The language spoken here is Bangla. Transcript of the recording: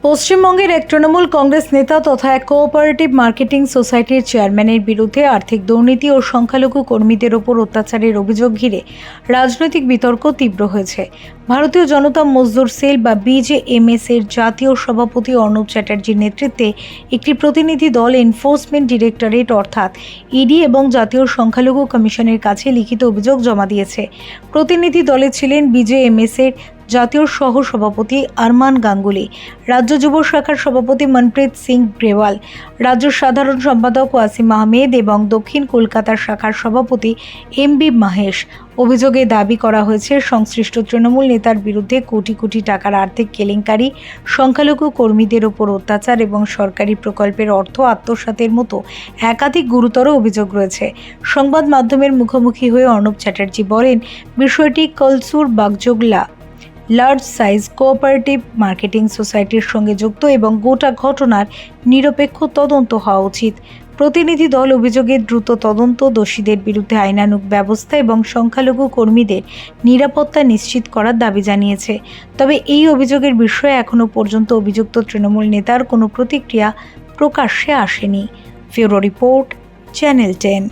পশ্চিমবঙ্গের এক তৃণমূল কংগ্রেস নেতা তথা এক কোঅপারেটিভ মার্কেটিং সোসাইটির চেয়ারম্যানের বিরুদ্ধে আর্থিক দুর্নীতি ও সংখ্যালঘু কর্মীদের ওপর অত্যাচারের অভিযোগ ঘিরে রাজনৈতিক বিতর্ক তীব্র হয়েছে। ভারতীয় জনতা মজদুর সেল বা বিজেএমএস এর জাতীয় সভাপতি অর্ণব চ্যাটার্জির নেতৃত্বে একটি প্রতিনিধি দল এনফোর্সমেন্ট ডিরেক্টরেট অর্থাৎ ইডি এবং জাতীয় সংখ্যালঘু কমিশনের কাছে লিখিত অভিযোগ জমা দিয়েছে। প্রতিনিধি দলে ছিলেন বিজেএমএস এর জাতীয় সহ সভাপতি আরমান গাঙ্গুলি, রাজ্য যুব শাখার সভাপতি মনপ্রীত সিং গ্রেওয়াল, রাজ্য সাধারণ সম্পাদক ওয়াসিম আহমেদ এবং দক্ষিণ কলকাতার শাখার সভাপতি এমবি মাহেশ। অভিযোগে দাবি করা হয়েছে সংশ্লিষ্ট তৃণমূল নেতার বিরুদ্ধে কোটি কোটি টাকার আর্থিক কেলেঙ্কারি, সংখ্যালঘু কর্মীদের ওপর অত্যাচার এবং সরকারি প্রকল্পের অর্থ আত্মসাতের মতো একাধিক গুরুতর অভিযোগ রয়েছে। সংবাদ মাধ্যমের মুখোমুখি হয়ে অর্ণব চ্যাটার্জি বলেন, বিষয়টি কলসুর বাগজোগলা লার্জ সাইজ কোঅপারেটিভ মার্কেটিং সোসাইটির সঙ্গে যুক্ত এবং গোটা ঘটনার নিরপেক্ষ তদন্ত হওয়া উচিত। প্রতিনিধি দল অভিযোগের দ্রুত তদন্ত, দোষীদের বিরুদ্ধে আইনানুগ ব্যবস্থা এবং সংখ্যালঘু কর্মীদের নিরাপত্তা নিশ্চিত করার দাবি জানিয়েছে। তবে এই অভিযোগের বিষয়ে এখনও পর্যন্ত অভিযুক্ত তৃণমূল নেতার কোনো প্রতিক্রিয়া প্রকাশ্যে আসেনি। Bureau report, channel 10।